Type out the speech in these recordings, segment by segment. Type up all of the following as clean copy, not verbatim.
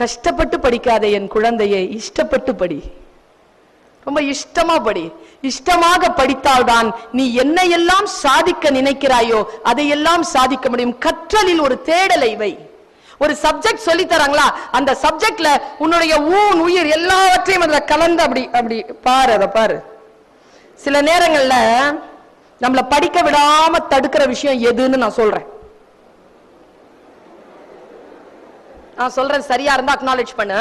கஷ்டப்பட்டு படிக்காதே என் குழந்தையை, இஷ்டப்பட்டு படி. ரொம்ப இஷ்டமா படி. இஷ்டமாக படித்தால்தான் நீ என்னையெல்லாம் சாதிக்க நினைக்கிறாயோ அதையெல்லாம் சாதிக்க முடியும். கற்றலில் ஒரு தேடலை வை. ஒரு சப்ஜெக்ட் சொல்லி தராங்களா, அந்த சப்ஜெக்ட்ல உன்னுடைய ஊன் உயிர் எல்லாவற்றையும் அதுல கலந்து அப்படி அப்படி பாரு. அதை பாரு. சில நேரங்கள்ல நம்மள படிக்க விடாம தடுக்கிற விஷயம் எதுன்னு நான் சொல்றேன். சரியா இருந்தா அக்னாலேஜ் பண்ணு.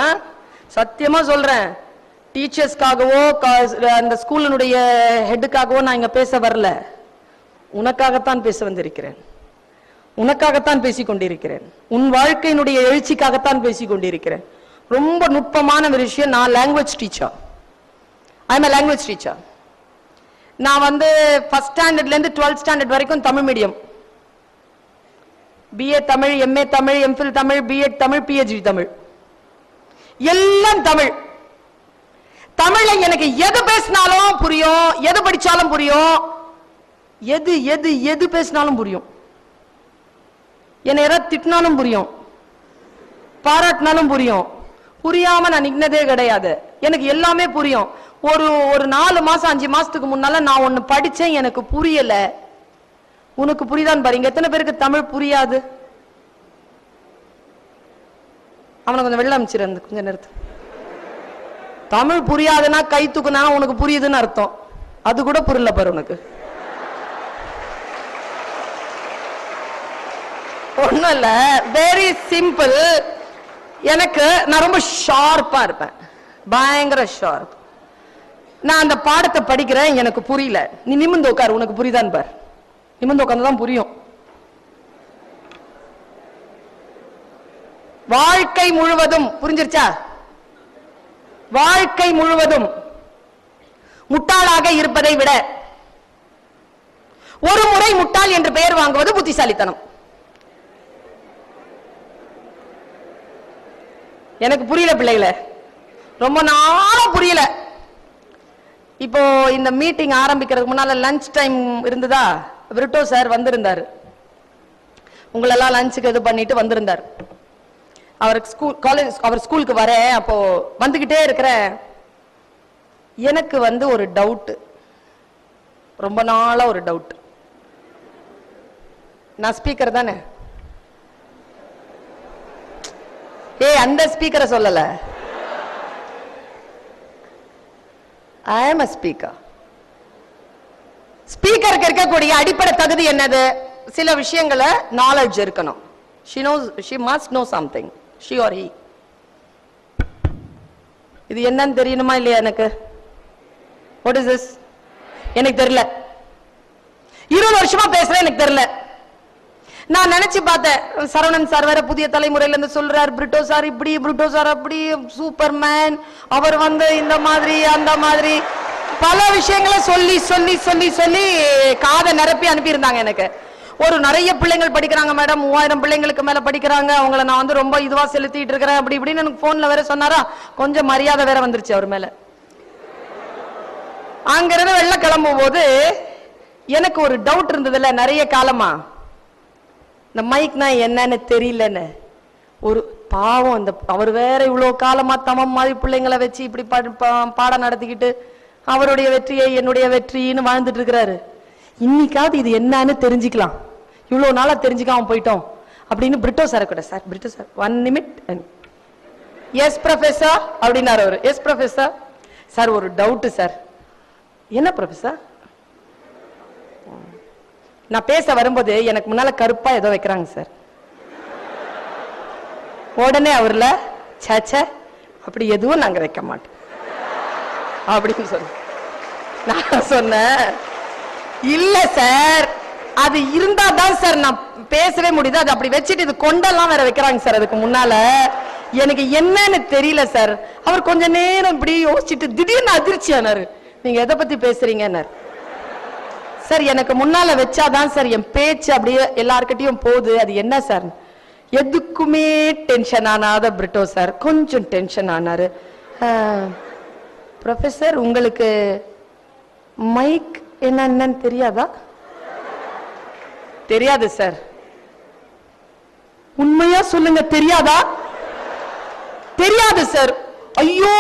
சத்தியமா சொல்றேன். டீச்சர்ஸ்க்காகவோ அந்த ஸ்கூலினுடைய ஹெட்டுக்காகவோ நான் இங்க பேச வரல. உனக்காகத்தான் பேச வந்திருக்கிறேன். உனக்காகத்தான் பேசிக் கொண்டிருக்கிறேன். உன் வாழ்க்கையினுடைய எழுச்சிக்காகத்தான் பேசிக் கொண்டிருக்கிறேன். ரொம்ப நுட்பமான ஒரு விஷயம். நான் language teacher. I am a language teacher. நான் வந்து ஃபர்ஸ்ட் ஸ்டாண்டர்ட்ல இருந்து 12th ஸ்டாண்டர்ட் வரைக்கும் Tamil medium. BA Tamil, MA Tamil, MPhil Tamil, B.Ed Tamil, PhD Tamil, எல்லாம் தமிழ். தமிழ்ல எனக்கு எது பேசினாலும் புரியும், எது படிச்சாலும் புரியும், எது எது எது பேசினாலும் புரியும். என்னை யாராவது திட்டினாலும் புரியும், பாராட்டினாலும் புரியும். புரியாம நான் நின்னதே கிடையாது. எனக்கு எல்லாமே புரியும். ஒரு 4 மாசம் 5 மாசத்துக்கு முன்னால நான் ஒண்ணு படிச்சேன், எனக்கு புரியல. உனக்கு புரியுதான்னு பாருங்க. எத்தனை பேருக்கு தமிழ் புரியாது? அவனை கொஞ்சம் வெளில அமைச்சிரு கொஞ்ச நேரத்து. தமிழ் புரியாதுன்னா கை தூக்குனா உனக்கு புரியுதுன்னு அர்த்தம். அது கூட புரியல பாரு உனக்கு. ஒண்ணும் இல்ல, வெரி சிம்பிள். எனக்கு நான் ரொம்ப ஷார்ப்பா இருப்பேன், பயங்கர ஷார்ப். நான் அந்த பாடத்தை படிக்கிறேன், எனக்கு புரியல. நீ நிமிர்ந்து உட்காரு, உனக்கு புரியுதான்னு பாரு. நிமிர்ந்து உட்கார்ந்துதான் புரியும். வாழ்க்கை முழுவதும் புரிஞ்சிருச்சா? வாழ்க்கை முழுவதும் முட்டாளாக இருப்பதை விட ஒரு முறை முட்டாள் என்று பெயர் வாங்குவது புத்திசாலித்தனம். எனக்கு புரியல பிள்ளைகளே, ரொம்ப நாளும் புரியல. இப்போ இந்த மீட்டிங் ஆரம்பிக்கிறதுக்கு முன்னால லஞ்ச் டைம் இருந்ததா, பிரிட்டோ சார் வந்திருந்தாரு. உங்களெல்லாம் லஞ்சுக்கு இது பண்ணிட்டு வந்திருந்தார். அவருக்கு காலேஜ், அவர் ஸ்கூலுக்கு வர அப்போ வந்துகிட்டே இருக்கிற எனக்கு வந்து ஒரு டவுட், ரொம்ப நாளா ஒரு டவுட். நான் ஸ்பீக்கர் தானே? அந்த ஸ்பீக்கரை சொல்லல, I am a speaker. ஸ்பீக்கருக்கு இருக்கக்கூடிய அடிப்படை தகுதி என்னது? சில விஷயங்களை நாலேஜ் இருக்கணும். She must know something, she or he. இது என்னன்னு தெரியணுமா இல்லையா எனக்கு? What is this? எனக்கு தெரியல. 20 வருஷமா பேசுறேன், எனக்கு தெரியல. நான் நினைச்சு பார்த்தேன், சரவணன் சார் வேற புதிய தலைமுறையில இருந்து சொல்றாரு, பிரிட்டோ சார் இப்படி, பிரிட்டோ சார் அப்படி, சூப்பர்மேன், அவர் வந்து இந்த மாதிரி அந்த மாதிரி பல விஷயங்களை சொல்லி சொல்லி சொல்லி சொல்லி காதை நிரப்பி அனுப்பி இருந்தாங்க. எனக்கு ஒரு நிறைய பிள்ளைங்கள் படிக்கிறாங்க மேடம், 3000 பிள்ளைங்களுக்கு மேல படிக்கிறாங்க, அவங்கள நான் வந்து ரொம்ப இதுவா செலுத்திட்டு இருக்கிறேன் அப்படி இப்படின்னு எனக்கு போன்ல வேற சொன்னாரா. கொஞ்சம் மரியாதை வேற வந்துருச்சு அவர் மேல. அங்கிருந்து வெளில கிளம்பும் போது எனக்கு ஒரு டவுட் இருந்ததுல நிறைய காலமா, இந்த மைக்னா என்னன்னு தெரியலன்னு. ஒரு பாவம், அந்த அவர் வேற இவ்வளவு காலமா தமம் மாதிரி பிள்ளைங்களை வச்சு இப்படி பாடம் நடத்திக்கிட்டு அவருடைய வெற்றியை என்னுடைய வெற்றின்னு வாழ்ந்துட்டு இருக்கிறாரு. இன்னைக்காவது இது என்னன்னு தெரிஞ்சுக்கலாம், இவ்வளவு நாளா தெரிஞ்சுக்காம போயிட்டோம் அப்படின்னு பிரிட்டோ சார் கூட, sir Brito sir 1 minute, yes professor அப்படின்னாரு அவரு. Yes professor. சார் ஒரு டவுட் சார். என்ன ப்ரொஃபசர்? நான் பேச வரும்போது எனக்கு முன்னால கருப்பா ஏதோ வைக்கிறாங்க சார். உடனே அவர்ல சேச்ச அப்படி எதுவும் நாங்க வைக்க மாட்டோம் அப்படின்னு சொன்ன. நான் சொன்னேன், இல்ல சார் அது இருந்தா தான் சார் நான் பேசவே முடியுது, அது அப்படி வச்சுட்டு இது கொண்டெல்லாம் வேற வைக்கிறாங்க சார் அதுக்கு முன்னால, எனக்கு என்னன்னு தெரியல சார். அவர் கொஞ்ச நேரம் இப்படி யோசிச்சுட்டு திடீர்னு அதிர்ச்சி ஆனாரு, நீங்க எதை பத்தி பேசுறீங்கன்னாரு. சார் எனக்கு முன்னால வச்சாதான் சார் என் பேச்சு அப்படியே எல்லார்கிட்டையும் போகுது, அது என்ன சார்? எதுக்குமே டென்ஷன் ஆனாத பிரிட்டோ சார் கொஞ்சம் டென்ஷன் ஆனாரு. ப்ரொஃபசர் உங்களுக்கு மைக் என்னன்னு தெரியாதா? தெரியாது சார். உண்மையா சொல்லுங்க, தெரியாதா? தெரியாது சார். ஐயோ,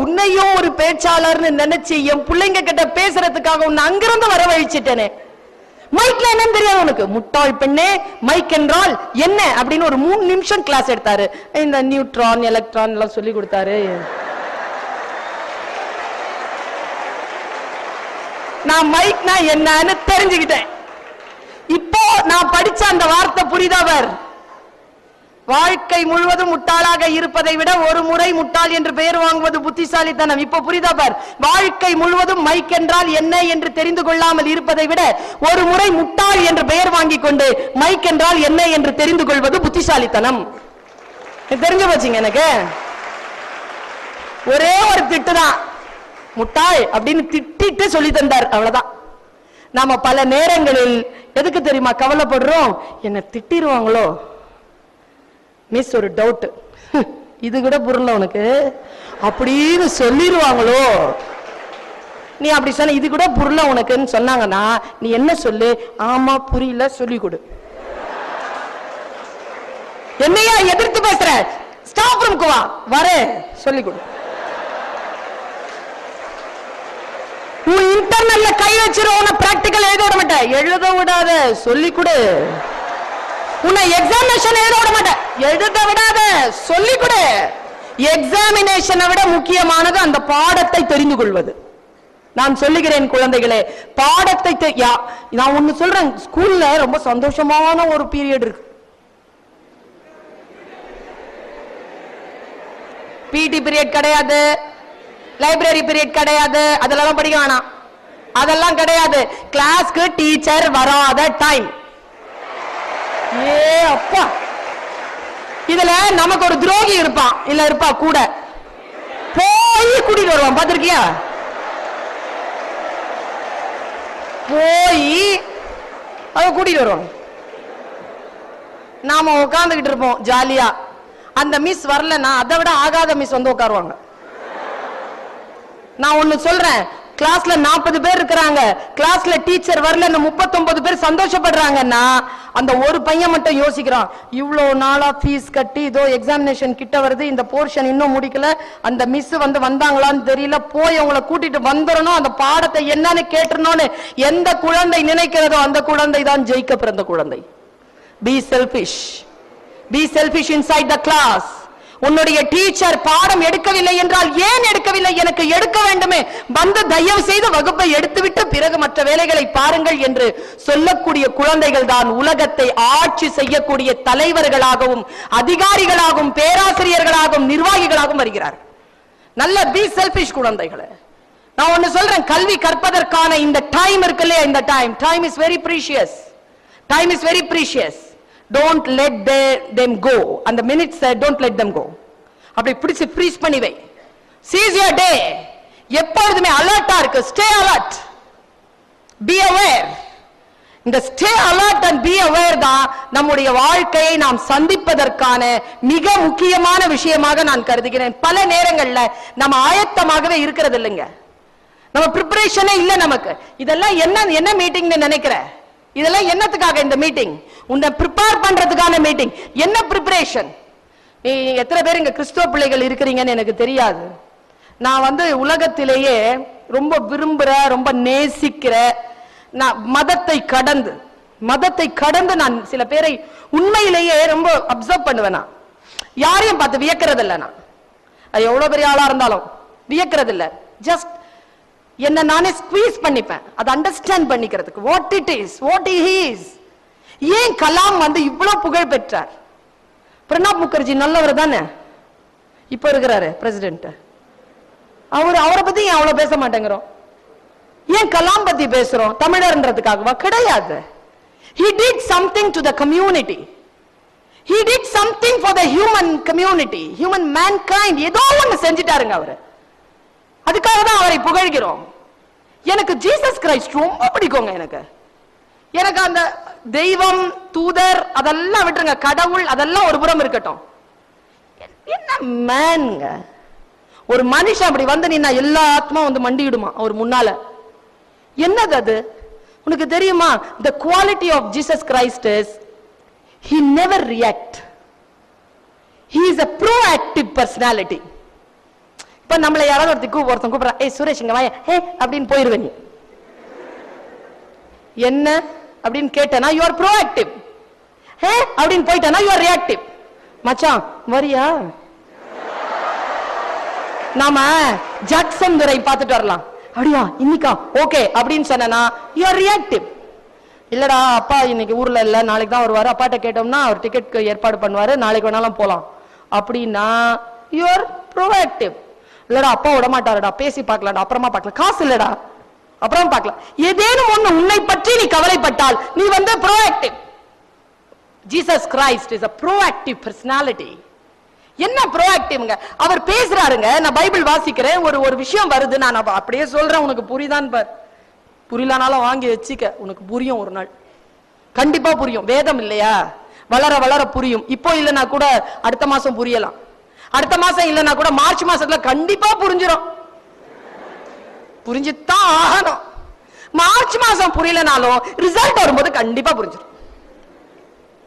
உன்னையோ ஒரு பேச்சாளர்னு நினைச்சு என் பிள்ளைங்க கிட்ட பேசுறதுக்காக உன்னை அங்கிருந்து வரவழைச்சிட்டேனே. மைக்ல என்னன்னு தெரியாது உனக்கு. முட்டாள் பெண்ணே, மைக் என்றால் என்ன அப்படின்னு ஒரு 3 நிமிஷம் கிளாஸ் எடுத்தாரு. இந்த நியூட்ரான் எலக்ட்ரான் எல்லாம் சொல்லி கொடுத்தாரு. நான் மைக்னா என்னன்னு தெரிஞ்சுக்கிட்டேன். இப்போ நான் படிச்ச அந்த வார்த்தை புரிதவர். வாழ்க்கை முழுவதும் முட்டாளாக இருப்பதை விட ஒரு முறை முட்டாள் என்று பெயர் வாங்குவது புத்திசாலித்தனம். இப்ப புரிதவர். வாழ்க்கை முழுவதும் மைக் என்றால் என்ன என்று தெரிந்து கொள்ளாமல் இருப்பதை விட ஒரு முறை முட்டாள் என்று பெயர் வாங்கிக் கொண்டு மைக் என்றால் என்ன என்று தெரிந்து கொள்வது புத்திசாலித்தனம். தெரிஞ்சு போச்சுங்க. எனக்கு ஒரே ஒரு திட்டுதான், முட்டாள் அப்படின்னு திட்டிட்டு சொல்லி தந்தார், அவ்வளவுதான். நாம பல நேரங்களில் எதுக்கு தெரியுமா கவலைப்படுறோம்? என்ன திட்டிருவாங்களோ மிஸ், ஒரு டவுட், இது கூட புரியல உனக்கு அப்படின்னு சொல்லிடுவாங்களோ. நீ அப்படி சொன்ன, இது கூட புரியல உனக்குன்னு சொன்னாங்கன்னா நீ என்ன சொல்லு? ஆமா புரியல, சொல்லி கொடு. என்னையா எதிர்த்து பேசுற? ஸ்டாஃப் ரூமுக்கு வா, வரேன், சொல்லி கொடு. உன் இன்டர்னல்ல கை வச்சிருவோம், பிராக்டிக்கல் எழுத விட மாட்டேன். எழுத விடாத, சொல்லி கொடு. உன்னை எக்ஸாமினேஷன் எழுத விட மாட்டேன். எழுத விடாத, சொல்லி கொடு. எக்ஸாமினேஷனை விட முக்கியமானது அந்த பாடத்தை தெரிந்து கொள்வது. நான் சொல்லுகிறேன் குழந்தைகளே, பாடத்தை நான் ஒன்னு சொல்றேன். ஸ்கூல்ல ரொம்ப சந்தோஷமான ஒரு பீரியட் இருக்கு. பிடி பீரியட் கிடையாது, லைப்ரரி பீரியட் கிடையாது, அதெல்லாம் படிக்க வேணாம், அதெல்லாம் கிடையாது. கிளாஸ்க்கு டீச்சர் வராத டைம். ஏ அப்பா, இதுல நமக்கு ஒரு துரோகி இருப்பான், இல்ல இருப்பா கூட, போய் கூட்டிட்டு வருவான். பாத்திருக்கியா? போய் அவ கூட்டிட்டு வருவான். நாம உட்கார்ந்துகிட்டு இருப்போம் ஜாலியா. அந்த மிஸ் வரலன்னா அதை விட ஆகாத மிஸ் வந்து உட்காருவாங்க. நான் ஒண்ணு சொல்றேன், கிளாஸ்ல 40 பேர் இருக்கிறாங்க, கிளாஸ்ல டீச்சர் வரல, 39 பேர் சந்தோஷப்படுறாங்கன்னா அந்த ஒரு பையன் மட்டும் யோசிக்கிறான், இவ்வளவு நாளா ஃபீஸ் கட்டி இதோ எக்ஸாமினேஷன் கிட்ட வருது, இந்த போர்ஷன் இன்னும் முடிக்கல, அந்த மிஸ் வந்தாங்களான்னு தெரியல, போய் அவங்கள கூட்டிட்டு வந்துடணும், அந்த பாடத்தை என்னன்னு கேட்டுறணும்னு எந்த குழந்தை நினைக்கிறதோ அந்த குழந்தை தான் ஜெயிக்க பிறந்த குழந்தை. Be selfish. Be selfish inside the class. உன்னுடைய டீச்சர் பாடம் எடுக்கவில்லை என்றால் ஏன் எடுக்கவில்லை? எனக்கு எடுக்க வேண்டுமே, வந்து தயவு செய்து வகுப்பை எடுத்துவிட்டு பிறகு மற்ற வேலைகளை பாருங்கள் என்று சொல்லக்கூடிய குழந்தைகள் தான் உலகத்தை ஆட்சி செய்யக்கூடிய தலைவர்களாகவும் அதிகாரிகளாகவும் பேராசிரியர்களாகவும் நிர்வாகிகளாகவும் வருகிறார். நல்ல பி செல்ஃபிஷ் குழந்தைகளை. நான் ஒன்னு சொல்றேன், கல்வி கற்பதற்கான இந்த டைம் இருக்கு இல்லையா, இந்த time is very precious. Time is very precious. Don't let them go. And the minutes said, don't let them go. அப்படி பிடிச்சு ஃப்ரீஸ் பண்ணி வை. Seize your day. எப்பொழுதுமே அலர்ட்டா இருக்கு. Stay alert. Be aware. இந்த stay alert and be aware தான் நம்முடைய வாழ்க்கையை நாம் சந்திப்பதற்கான மிக முக்கியமான விஷயமாக நான் கருதுகிறேன். பல நேரங்கள்ல நம்ம ஆயத்தமாகவே இருக்கிறது இல்லைங்க. நம்ம ப்ரிப்பரேஷனே இல்லை நமக்கு. இதெல்லாம் என்ன மீட்டிங்னு நினைக்கிற? இதெல்லாம் என்னத்துக்காக இந்த மீட்டிங்? உன்னை ப்ரிப்பேர் பண்றதுக்கான மீட்டிங். என்ன ப்ரிப்பரேஷன்? எத்தனை பேர் இங்க கிறிஸ்தவ பிள்ளைகள் இருக்கிறீங்கன்னு எனக்கு தெரியாது. நான் உலகத்திலேயே ரொம்ப விரும்புற, ரொம்ப நேசிக்கிற, நான் மதத்தை கடந்து நான் சில பேரை உண்மையிலேயே ரொம்ப அப்சர்வ் பண்ணுவேன். நான் யாரையும் பார்த்து வியக்கிறது இல்லை. நான் அது எவ்வளவு பெரிய ஆளா இருந்தாலும் வியக்கிறது இல்லை. ஜஸ்ட் என்ன நானே ஸ்குவீஸ் பண்ணிப்பேன், அதை அண்டர்ஸ்டாண்ட் பண்ணிக்கிறதுக்கு. What it is, what he is. ஏன் கலாம் இவ்வளவு புகழ் பெற்றார்? பிரணாப் முகர்ஜி நல்லவர் தானே, இப்ப இருக்கிறாரு பிரசிடென்ட். அவரை பத்தி அவ்வளவு பேச மாட்டேங்கிறோம். ஏன் கலாம் பத்தி பேசுறோம்? தமிழர்ன்றதுக்காகவா? கிடையாது. He did something to the community. He did something for the human community, human mankind. ஏதோ ஒண்ணு செஞ்சிட்டாருங்க அவரு. அதுக்காக தான் அவரை புகழ்கிறோம். எனக்கு ஜீசஸ் கிரைஸ்ட் ரொம்ப பிடிக்குங்க. எனக்கு அந்த தெய்வம், தூதர் அதெல்லாம் விட்டுருங்க, கடவுள் அதெல்லாம் ஒரு புறம் இருக்கட்டும். என்ன மேன்ங்க, ஒரு மனுஷன் அப்படி நின்னா எல்லா ஆத்மா மண்டிடுமா அவர் முன்னால. என்னது அது? உனக்கு தெரியுமா? the quality of Jesus Christ is he never react. He is a proactive personality. இப்ப நம்மள யாராவது ஒருத்தன் கூப்பிடுறா, ஏய் சுரேஷ் இங்க வாயா, ஹே அப்படின்னு போயிருவேன். என்ன அப்படின்னு கேட்டனா யூ ஆர் ப்ரோஆக்டிவ். ஹே அப்படின்னு போயிட்டனா யூ ஆர் ரியாக்டிவ். மச்சான் வரியா, நாம ஜட்சன் துரை பார்த்துட்டு வரலாம், அப்படியா இன்னைக்கா ஓகே அப்படின்னு சொன்னா யூ ஆர் ரியாக்டிவ். இல்லடா அப்பா இன்னைக்கு ஊர்ல இல்ல, நாளைக்கு தான் வருவாரு, அப்பாட்ட கேட்டோம்னா அவர் டிக்கெட் ஏற்பாடு பண்ணுவாரு, நாளைக்கு வேணாலும் போலாம் அப்படின்னா யூ ஆர் ப்ரோஆக்டிவ். இல்லடா அப்பா விட மாட்டாருடா, பேசி பார்க்கலாம்டா, அப்புறமா பார்க்கலாம், காசு இல்லடா அப்புறம் பார்க்கலாம், ஏதேனும் ஒண்ணு உன்னை பற்றி நீ கவலைப்பட்டால் நீ proactive. Jesus Christ is a proactive personality. என்ன ப்ரோஆக்டிவ்ங்க? அவர் பேசுறாருங்க, நான் பைபிள் வாசிக்கிறேன், ஒரு விஷயம் வருது, நான் அப்படியே சொல்றேன், உனக்கு புரியுதான் பார், புரியலனாலும் வாங்கி வச்சுக்க, உனக்கு புரியும், ஒரு நாள் கண்டிப்பா புரியும். வேதம் இல்லையா, வளர வளர புரியும். இப்போ இல்லைன்னா கூட அடுத்த மாசம் புரியலாம், அடுத்த மாசம் இல்லைன்னா கூட மார்ச் மாசத்துல கண்டிப்பா புரிஞ்சிடும், புரிஞ்சுதான் ஆகணும். மார்ச் மாசம் புரியலனாலும் ரிசல்ட் வரும்போது கண்டிப்பா புரிஞ்சிடும்,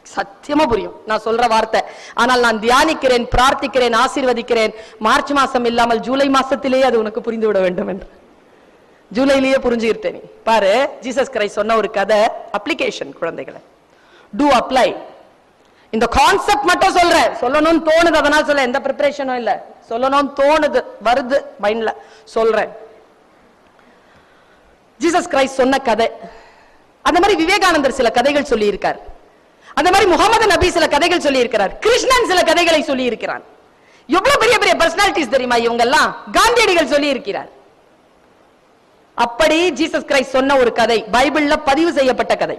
சத்தியமா புரியும் நான் சொல்ற வார்த்தை. ஆனால் நான் தியானிக்கிறேன், பிரார்த்திக்கிறேன், ஆசீர்வதிக்கிறேன், மார்ச் மாசம் இல்லாமல் ஜூலை மாசத்திலேயே அது உனக்கு புரிந்து விட வேண்டும் என்று. ஜூலையிலேயே புரிஞ்சுக்கிட்டேன். நீ பாரு, ஜீசஸ் கிரைஸ்ட் சொன்ன ஒரு கதை, அப்ளிகேஷன். குழந்தைகளை டூ அப்ளை. இந்த கான்செப்ட் மட்டும் சொல்றேன், சொல்லணும்னு தோணுது, அதனால சொல்ல, எந்த ப்ரிப்பரேஷனும் இல்ல, சொல்லணும்னு தோணுது, வருது மைண்ட்ல, சொல்றேன். ஜீசஸ் கிரைஸ்ட் சொன்ன கதை, அந்த மாதிரி விவேகானந்தர் சில கதைகள் சொல்லி இருக்கார், அந்த மாதிரி முகமது நபி சில கதைகள் சொல்லி இருக்கிறார், கிருஷ்ணன் சில கதைகளை சொல்லி இருக்கிறான். எவ்வளவு பெரிய பெரிய பர்சனாலிட்டிஸ் தெரியுமா இவங்க எல்லாம்? காந்தியடிகள் சொல்லி இருக்கிறார். அப்படி ஜீசஸ் கிரைஸ்ட் சொன்ன ஒரு கதை, பைபிள்ல பதிவு செய்யப்பட்ட கதை.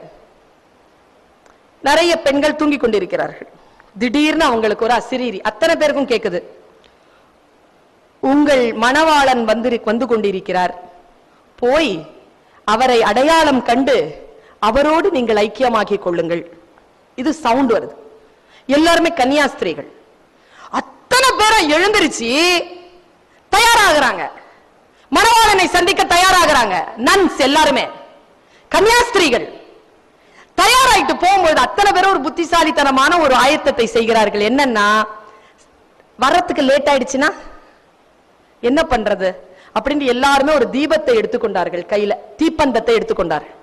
நிறைய பெண்கள் தூங்கி கொண்டிருக்கிறார்கள். திடீர்னு அவங்களுக்கு ஒரு அசிரீரி, அத்தனை பேருக்கும் கேக்குது, உங்கள் மணவாளன் வந்து கொண்டிருக்கிறார், போய் அவரை அடையாளம் கண்டு அவரோடு நீங்கள் ஐக்கியமாக்கிக் கொள்ளுங்கள். இது சவுண்ட் வருது. எல்லாருமே கன்னியாஸ்திரிகள், அத்தனை பேரும் எழுந்திருச்சு தயாராகிறாங்க, மணவாளனை சந்திக்க தயாராகிறாங்க. நன்ஸ் எல்லாருமே கன்னியாஸ்திரிகள் தயாராயிட்டு போகும்போது அத்தனை பேரும் ஒரு புத்திசாலித்தனமான ஒரு ஆயத்தத்தை செய்கிறார்கள். என்னன்னா, வர்றதுக்கு லேட் ஆயிடுச்சுன்னா என்ன பண்றது அப்படின்னு எல்லாருமே ஒரு தீபத்தை எடுத்துக்கொண்டார்கள், கையில தீப்பந்தத்தை எடுத்துக்கொண்டார்கள்.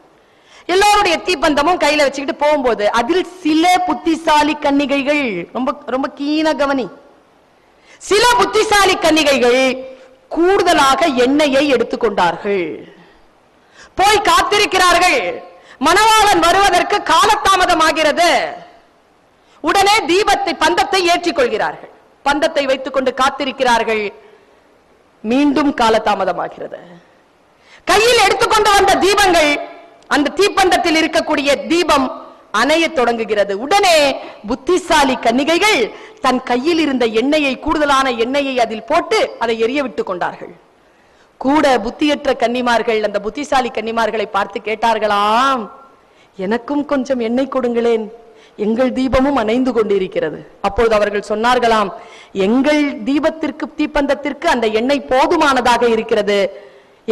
எல்லாருடைய தீப்பந்தமும் கையில வச்சுக்கிட்டு போகும்போது அதில் சில புத்திசாலி கன்னிகைகள், ரொம்ப ரொம்ப கீன கவனி, சில புத்திசாலி கன்னிகைகள் கூடுதலாக எண்ணெயை எடுத்துக்கொண்டார்கள். போய் காத்திருக்கிறார்கள், மணவாளன் வருவதற்கு காலதாமதம் ஆகிறது. உடனே தீபத்தை பந்தத்தை ஏற்றிக் கொள்கிறார்கள், பந்தத்தை வைத்துக் கொண்டு காத்திருக்கிறார்கள். மீண்டும் காலதாமதமாகிறது. கையில் எடுத்துக்கொண்டு வந்த தீபங்கள், அந்த தீப்பந்தத்தில் இருக்கக்கூடிய தீபம் அணைய தொடங்குகிறது. உடனே புத்திசாலி கன்னிகைகள் தன் கையில் இருந்த எண்ணெயை, கூடுதலான எண்ணெயை அதில் போட்டு அதை எரிய விட்டுக் கொண்டார்கள். கூட புத்தியற்ற கன்னிமார்கள் அந்த புத்திசாலி கன்னிமார்களை பார்த்து கேட்டார்களாம், எனக்கும் கொஞ்சம் எண்ணெய் கொடுங்களேன், எங்கள் தீபமும் அணைந்து கொண்டிருக்கிறது. அப்பொழுது அவர்கள் சொன்னார்களாம், எங்கள் தீபத்திற்கு, தீப்பந்தத்திற்கு அந்த எண்ணெய் போதுமானதாக இருக்கிறது,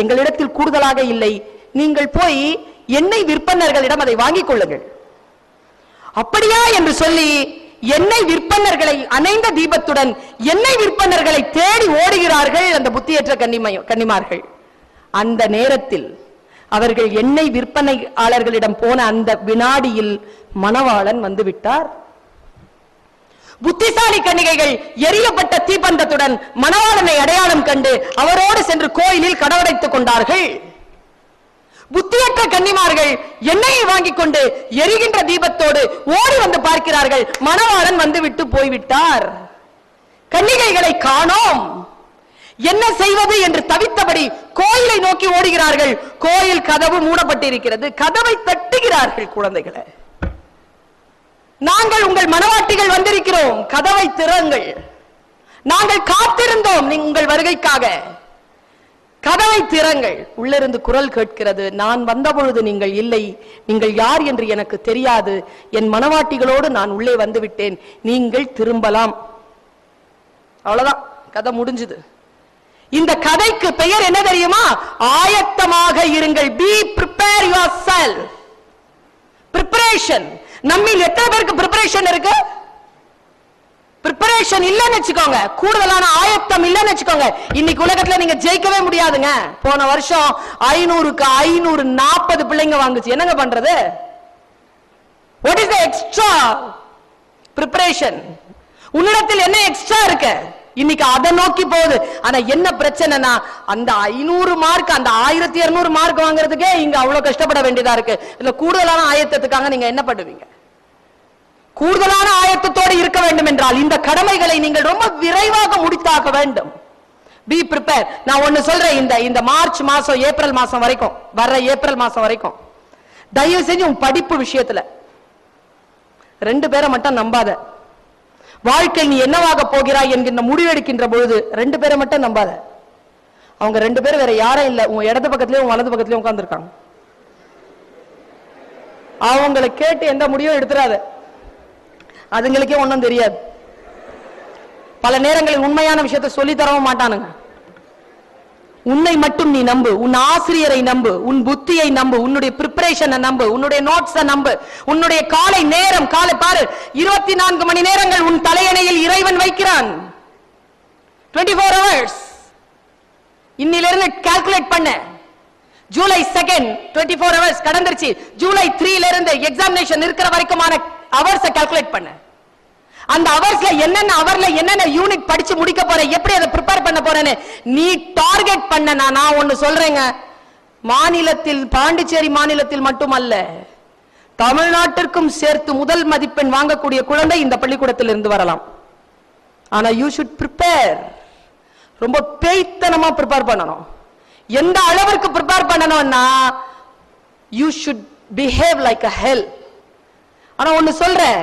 எங்களிடத்தில் கூடுதலாக இல்லை, நீங்கள் போய் எண்ணெய் விற்பனர்களிடம் அதை வாங்கிக் கொள்ளுங்கள். அப்படியா என்று சொல்லி எண்ணெய் விற்பனர்களை, அணைந்த தீபத்துடன் எண்ணெய் விற்பனர்களை தேடி ஓடுகிறார்கள் அந்த புத்தியற்ற கன்னிமார்கள். அந்த நேரத்தில் அவர்கள் எண்ணெய் விற்பனையாளர்களிடம் போன அந்த வினாடியில் மணவாளன் வந்து விட்டார். புத்திசாலி கன்னிகைகள் எரியப்பட்ட தீப்பந்தத்துடன் மணவாளனை அடையாளம் கண்டு அவரோடு சென்று கோயிலில் கடவடைத்துக் கொண்டார்கள். புத்தியற்ற கன்னிமார்கள் எண்ணெயை வாங்கிக் கொண்டு எரிகின்ற தீபத்தோடு ஓடி வந்து பார்க்கிறார்கள், மணவாளன் வந்து விட்டு போய்விட்டார். கன்னிகைகளை காணோம், என்ன செய்வது என்று தவித்தபடி கோயிலை நோக்கி ஓடுகிறார்கள். கோயில் கதவு மூடப்பட்டிருக்கிறது. கதவை தட்டுகிறார்கள். குழந்தைகளை, நாங்கள் உங்கள் மணவாட்டிகள் வந்திருக்கிறோம், கதவை திறங்கள், நாங்கள் காத்திருந்தோம் உங்கள் வருகைக்காக, கதவை திறங்கள். உள்ளிருந்து குரல் கேட்கிறது, நான் வந்தபொழுது நீங்கள் இல்லை, நீங்கள் யார் என்று எனக்கு தெரியாது, என் மணவாட்டிகளோடு நான் உள்ளே வந்து விட்டேன், நீங்கள் திரும்பலாம். அவ்வளவுதான், கதை முடிஞ்சது. இந்த கதைக்கு பெயர் என்ன தெரியுமா? ஆயத்தமாக இருங்கள். B prepare yourself. preparation. நம்மில் எத்தனை பேருக்கு preparation இருக்கு? பிரிப்பரேஷன் இல்லன்னு வச்சுக்கோங்க, கூடுதலான ஆயத்தம் இல்லன்னு வச்சுக்கோங்க, இன்னைக்கு உலகத்துல நீங்க ஜெயிக்கவே முடியாதுங்க. போன வருஷம் 500க்கு 540 பிள்ளைங்க வாங்குச்சு. என்னங்க பண்றது? What is the extra preparation? உன்னிடத்தில் என்ன எக்ஸ்ட்ரா இருக்கு? இன்னைக்கு அதை நோக்கி போகுது. ஆனா என்ன பிரச்சனைனா, அந்த 500 மார்க் அந்த 1200 மார்க் வாங்குறதுக்கே இங்க அவ்வளவு கஷ்டப்பட வேண்டியதா இருக்கு. இல்ல கூடுதலான ஆயத்தத்துக்காக நீங்க என்ன பண்ணுவீங்க? கூடுதலான ஆயத்தத்தோடு இருக்க வேண்டும் என்றால் இந்த கடமைகளை நீங்கள் ரொம்ப விரைவாக முடித்தாக வேண்டும். B prepare. நான் ஒன்னு சொல்றேன், இந்த மார்ச் மாசம் ஏப்ரல் மாசம் வரைக்கும், வர்ற ஏப்ரல் மாசம் வரைக்கும் தயவு செஞ்சு உன் படிப்பு விஷயத்துல 2 பேரை மட்டும் நம்பாத. வாழ்க்கை நீ என்னவாக போகிறாய் என்கின்ற முடிவெடுக்கின்ற பொழுது 2 பேரை மட்டும் நம்பாத. அவங்க 2 பேரும் வேற யாரும் இல்ல, உன் இடது பக்கத்துலயும் வலது பக்கத்துலயும் உட்கார்ந்துருக்காங்க. அவங்களை கேட்டு எந்த முடிவும் எடுத்துறாத, அதுங்களுக்கே ஒன்னும் தெரியாது. பல நேரங்களில் உண்மையான விஷயத்தை சொல்லி தரவும் மாட்டானுங்க. உன்னை மட்டும் நீ நம்பு, உன் ஆசிரியரை நம்பு, உன் புத்தியை நம்பு, உன்னுடைய பிரிப்பரேஷனை நம்பு, உன்னுடைய நோட்ஸை நம்பு, உன்னுடைய காலை நேரம். காலை பாரு, 24 மணி நேரங்கள் உன் தலையணையில் இறைவன் வைக்கிறான். 24 hours. இன்னிலிருந்து கால்குலேட் பண்ண. ஜூலை 2 24 hours கடந்துருச்சு. ஜூலை 3 இருந்து எக்ஸாமினேஷன் இருக்கிற வரைக்குமான அவர்ஸை கால்குலேட் பண்ண. அந்த அவர்ஸ்ல என்னென்ன அவர்ல என்னென்ன யூனிட் படிச்சு முடிக்க போறேன், எப்படி அதை ப்ரிப்பேர் பண்ண போறேன்னு நீ டார்கெட் பண்ண. நான் ஒன்னு சொல்றேங்க, மாநிலத்தில் பாண்டிச்சேரி மாநிலத்தில் மட்டுமல்ல, தமிழ்நாட்டிற்கும் சேர்த்து முதல் மதிப்பெண் வாங்கக்கூடிய குழந்தை இந்த பள்ளிக்கூடத்தில் இருந்து வரலாம். ஆனா யூ ஷுட் ப்ரிப்பேர். ரொம்ப பேய்த்தனமா ப்ரிப்பேர் பண்ணணும். எந்த அளவிற்கு ப்ரிப்பேர் பண்ணணும்னா, you should behave like a hell. ஆனா ஒன்னு சொல்றேன்,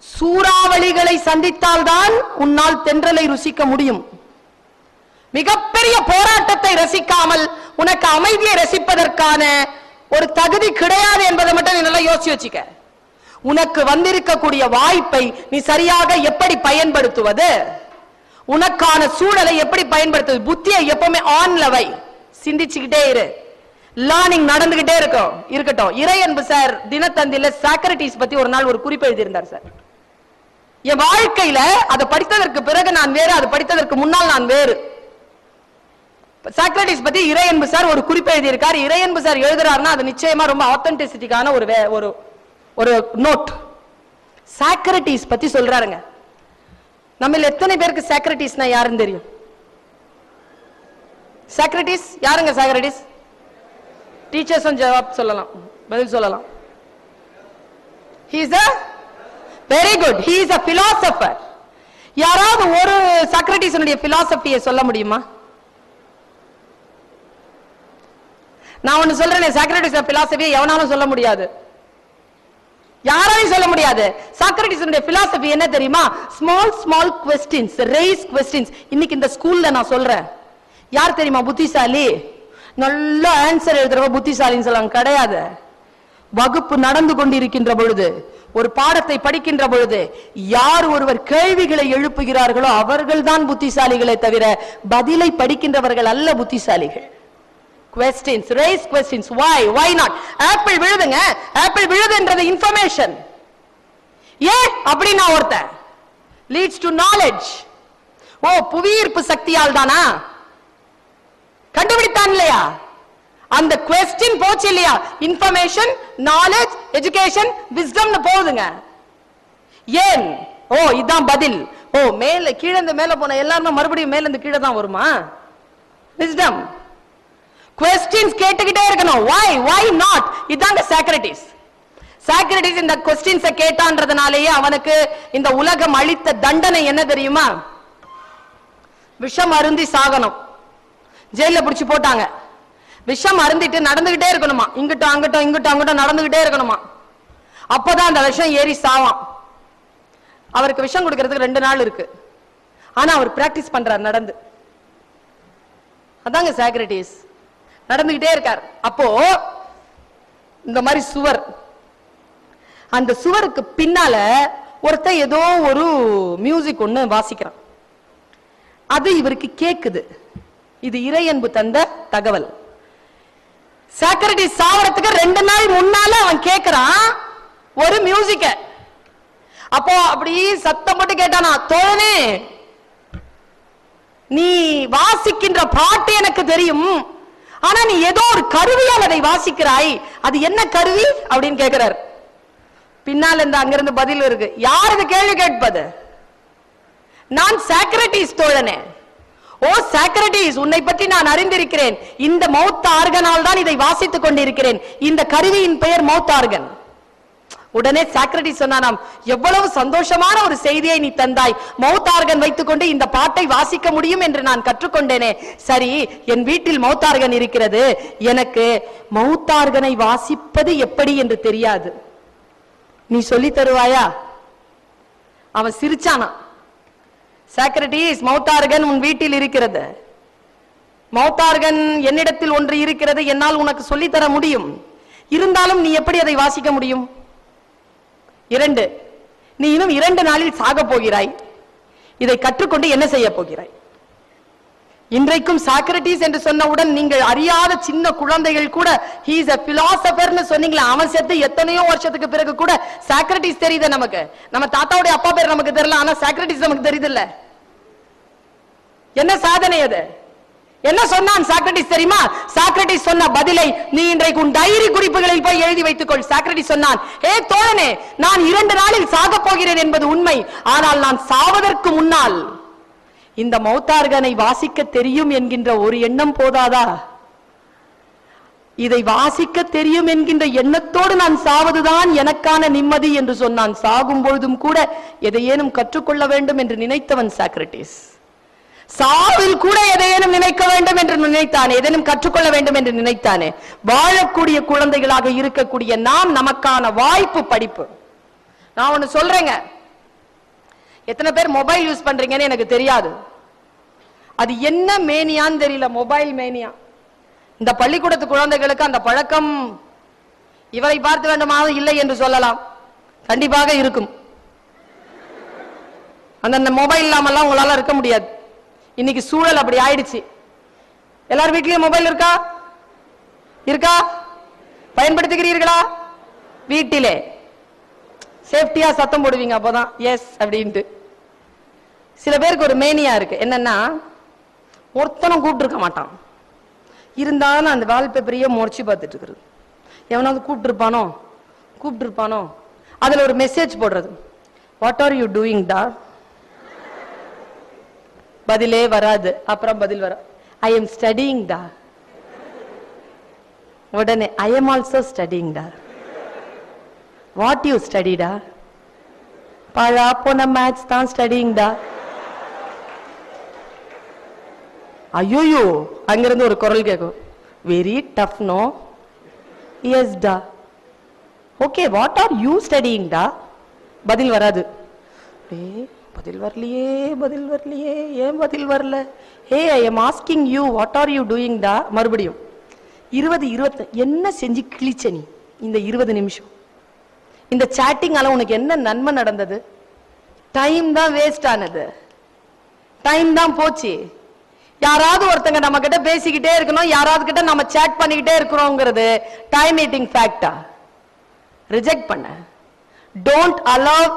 சூறாவளிகளை சந்தித்தால் தான் உன்னால் தென்றலை ருசிக்க முடியும். மிகப்பெரிய போராட்டத்தை ரசிக்காமல் உனக்கு அமைதியை ரசிப்பதற்கான ஒரு தகுதி கிடையாது என்பதை மட்டும் நீ நல்லா யோசிச்சு வச்சுக்க. உனக்கு வந்திருக்கக்கூடிய வாய்ப்பை நீ சரியாக எப்படி பயன்படுத்துவது, உனக்கான சூழலை எப்படி பயன்படுத்துவது, புத்தியை எப்பவுமே ஆன்ல வை, சிந்திச்சுக்கிட்டே இரு. லேர்னிங் நடந்துகிட்டே இருக்கட்டும். இறையன்பு சார் தினத்தந்தில சாக்ரட்டிஸ் பத்தி ஒரு நாள் ஒரு குறிப்பு எழுதியிருந்தார் சார். என் வாழ்க்கையில அதை படித்ததற்கு பிறகு நான் வேறு, அது படித்ததற்கு முன்னால் நான் வேறு. சாக்ரட்டிஸ் பத்தி இறையன்பு சார் ஒரு குறிப்பு எழுதியிருக்கார். இறையன்பு சார் எழுதுறாருன்னா அது நிச்சயமா ரொம்ப ஆத்தென்டிசிட்டிக்கான ஒரு நோட். சாக்ரட்டிஸ் பத்தி சொல்றாருங்க. நம்ம எத்தனை பேருக்கு சாக்ரட்டிஸ்னா யாருன்னு தெரியும்? சாக்ரட்டிஸ் யாருங்க? சாக்ரட்டிஸ் டீச்சர்ஸும் ஜவாப் சொல்லலாம், பதில் சொல்லலாம். He is a very good. He is a philosopher. யாராவது ஒரு சாக்ரட்டிஸனுடைய பிலாசபியை சொல்ல முடியுமா? நான் ஒன்னு சொல்றேன், சாக்ரட்டிஸ் பிலாசபியை எவனாலும் சொல்ல முடியாது, யாராலையும் சொல்ல முடியாது. சாக்ரட்டிஸனுடைய பிலாசபி என்ன தெரியுமா? Small questions, raise questions. இன்னைக்கு இந்த ஸ்கூல்ல நான் சொல்றேன், யார் தெரியுமா புத்திசாலி? நல்ல ஆன்சர் எழுதுறவ புத்திசாலின்னு சொல்லுவாங்க. கிடையாது. வகுப்பு நடந்து கொண்டிருக்கின்ற பொழுது, ஒரு பாடத்தை படிக்கின்ற பொழுது யார் ஒருவர் கேள்விகளை எழுப்புகிறார்களோ அவர்கள் தான் புத்திசாலிகளை தவிர பதிலை படிக்கின்றவர்கள் அல்ல புத்திசாலிகள். questions, raise questions. why not? Apple விழுதுங்க, ஆப்பிள் விழுதுன்றது இன்ஃபர்மேஷன். ஏன் அப்படின்னா ஒருத்தன் leads to knowledge. ஓ, புவியீர்ப்பு சக்தியால் தானா கண்டுபிடித்தான் இல்லையா? அந்த question போச்சு இல்லையா? இன்ஃபர்மேஷன், நாலேஜ், எஜுகேஷன், விஸ்டம் போகுதுங்க. ஏன்? ஓ, இதான் பதில். ஓ, மேல கீழே இருந்து மேல போன எல்லாரும் மறுபடியும் மேல இருந்து கீழே தான் வருமா? விஸ்டம். questions கேட்டுக்கிட்டே இருக்கணும். why not? இதாங்க சாக்ரட்டிஸ். சாக்ரட்டிஸ் இந்த questions கேட்டான்றதுனாலேயே அவனுக்கு இந்த உலகம் அளித்த தண்டனை என்ன தெரியுமா? விஷம் அருந்தி சாகணும். ஜெயில பிடிச்சு போட்டாங்க. விஷம் அருந்திட்டு நடந்துகிட்டே இருக்கணுமா, இங்கிட்டும் அங்கிட்டும் நடந்துகிட்டே இருக்கணுமா. அப்பதான் அந்த விஷம் ஏறி சாவான். அவருக்கு விஷம் கொடுக்கறதுக்கு 2 நாள் இருக்கு. ஆனா அவர் பிராக்டிஸ் பண்றார் நடந்து. அதாங்க சாக்ரட்டிஸ். நடந்துகிட்டே இருக்கார். அப்போ இந்த மாதிரி சுவர், அந்த சுவருக்கு பின்னால ஒருத்தன் ஏதோ ஒரு மியூசிக் ஒண்ணு வாசிக்கிறான். அது இவருக்கு கேக்குது. இது இறையன்பு தந்த தகவல். சாக்ரட்டிஸ் சாவறதுக்கு 2 நாள் முன்னால அவன் கேட்கிறான் ஒரு மியூசிக்க. அப்போ அப்படி சத்தம் போட்டு கேட்டானா, தோழனே நீ வாசிக்கின்ற பாட்டு எனக்கு தெரியும், ஆனா நீ ஏதோ ஒரு கருவியால் அதை வாசிக்கிறாய், அது என்ன கருவி அப்படின்னு கேட்கிறார். பின்னால் இந்த அங்கிருந்து பதில் இருக்கு. யாருக்கு கேள்வி கேட்பது? நான் சாக்ரட்டிஸ் தோழனே. ஓ சாக்ரட்டிஸ், உன்னை பற்றி நான் அறிந்திருக்கிறேன். இந்த மவுத் ஆர்கனால் தான் இதை வாசித்துக் கொண்டிருக்கிறேன். இந்த கருவியின் பெயர் மவுத் ஆர்கன். உடனே சாக்ரட்டிஸ் சொன்னானாம், எவ்வளவு சந்தோஷமான ஒரு செய்தியை நீ தந்தாய். மவுத் ஆர்கன் வைத்துக்கொண்டு இந்த பாட்டை வாசிக்க முடியும் என்று நான் கற்றுக்கொண்டேனே. சரி, என் வீட்டில் மவுத் ஆர்கன் இருக்கிறது, எனக்கு மவுத் ஆர்கனை வாசிப்பது எப்படி என்று தெரியாது, நீ சொல்லி தருவாயா? அவன் சிரிச்சானா. சாக்ரட்டிஸ், மவுத் ஆர்கன் உன் வீட்டில் இருக்கிறது, மவுத் ஆர்கன் என்னிடத்தில் ஒன்று இருக்கிறது, என்னால் உனக்கு சொல்லித்தர முடியும். இருந்தாலும் நீ எப்படி அதை வாசிக்க முடியும்? 2, நீ இன்னும் 2 நாளில் சாக போகிறாய். இதை கற்றுக்கொண்டு என்ன செய்ய போகிறாய்? இன்றைக்கும் சாக்ரட்டிஸ் என்று சொன்னவுடன் நீங்கள் அறியாத சின்ன குழந்தைகள் கூட he is a philosopher ன்னு சொன்னீங்களா, அவன் செத்து எத்தனையோ வருஷத்துக்கு பிறகு கூட சாக்ரட்டிஸ் தெரியுது நமக்கு. நம்ம தாத்தாவுடைய அப்பா பேர் நமக்கு தெரியல, ஆனா சாக்ரட்டிஸ் நமக்கு தெரியுது இல்ல? என்ன சாதனை அது? என்ன சொன்னான் சாக்ரட்டிஸ் தெரியுமா? சாக்ரட்டிஸ் சொன்ன பதிலை நீ இன்றைக்கு உன் டைரி குறிப்புகளில் போய் எழுதி வைத்துக்கொள். சாக்ரட்டிஸ் சொன்னான், ஏ தோழனே, நான் 2 நாளில் சாக போகிறேன் என்பது உண்மை, ஆனால் நான் சாவதற்கு முன்னால் இந்த மவுத் ஆர்கனை வாசிக்க தெரியும் என்கின்ற ஒரு எண்ணம் போதாதா? இதை வாசிக்க தெரியும் என்கின்ற எண்ணத்தோடு நான் சாவதுதான் எனக்கான நிம்மதி என்று சொன்னான். சாகும் பொழுதும் கூட எதையேனும் கற்றுக்கொள்ள வேண்டும் என்று நினைத்தவன் சாக்ரட்டிஸ். சாவில் கூட எதையேனும் நினைக்க வேண்டும் என்று நினைத்தானே, எதையும் கற்றுக்கொள்ள வேண்டும் என்று நினைத்தானே. வாழக்கூடிய குழந்தைகளாக இருக்கக்கூடிய நாம், நமக்கான வாய்ப்பு படிப்பு. நான் ஒன்னு சொல்றேங்க, எத்தனை பேர் மொபைல் யூஸ் பண்றீங்கன்னு எனக்கு தெரியாது. அது என்ன மேனியான்னு தெரியல, மொபைல் மேனியா. இந்த பள்ளிக்கூடத்து குழந்தைகளுக்கு அந்த பழக்கம் இவரை பார்த்து வேண்டுமாக இல்லை என்று சொல்லலாம், கண்டிப்பாக இருக்கும். அந்த மொபைல் இல்லாமல்லாம் உங்களால இருக்க முடியாது. இன்னைக்கு சூழல் அப்படி ஆயிடுச்சு. எல்லார் வீட்லயும் மொபைல் இருக்கா? இருக்கா? பயன்படுத்துகிறீர்களா? வீட்டிலே சேஃப்டியா சத்தம் போடுவீங்க அப்போதான் எஸ் அப்படின்ட்டு. சில பேருக்கு ஒரு மேனியா இருக்கு, என்னன்னா ஒருத்தனும் கூப்பிட்டு இருக்க மாட்டான், இருந்தாலும் அந்த வால்பேப்பரையே முறைச்சு பார்த்துட்டு இருக்கிறது. எவனாவது கூப்பிட்டு இருப்பானோ அதுல ஒரு மெசேஜ் போடுறது, வாட் ஆர் யூ டூயிங் டா? பதிலே வராது. அப்புறம் பதில் வர, ஐ எம் ஸ்டடியிங் டா. உடனே ஐ எம் ஆல்சோ ஸ்டடியிங் டா. வாட் யூ ஸ்டடிடா? பழா போன மேத்ஸ் தான் ஸ்டடியிங் டா. ஐயோயோ, அங்கிருந்து ஒரு குரல் கேட்கும், வெரி டஃப் நோ? எஸ் டா. Okay, what are you studying டா? பதில் வராது. பதில் வரலையே, ஏன் பதில் வரல? Hey, I am asking you what are you doing டா. மறுபடியும் 20 என்ன செஞ்சு கிழிச்ச நீ இந்த 20 நிமிஷம்? இந்த சாட்டிங்கால உனக்கு என்ன நன்மை நடந்தது? டைம் தான் வேஸ்ட் ஆனது, டைம் தான் போச்சு. யாராவது ஒருத்தங்க நம்ம கிட்ட பேசிக்கிட்டே இருக்கணும், யாராவது கிட்ட நம்ம சாட் பண்ணிக்கிட்டே இருக்கிறோங்கிறது டைம் ஈட்டிங் ஃபேக்டா? ரிஜெக்ட் பண்ண. Don't allow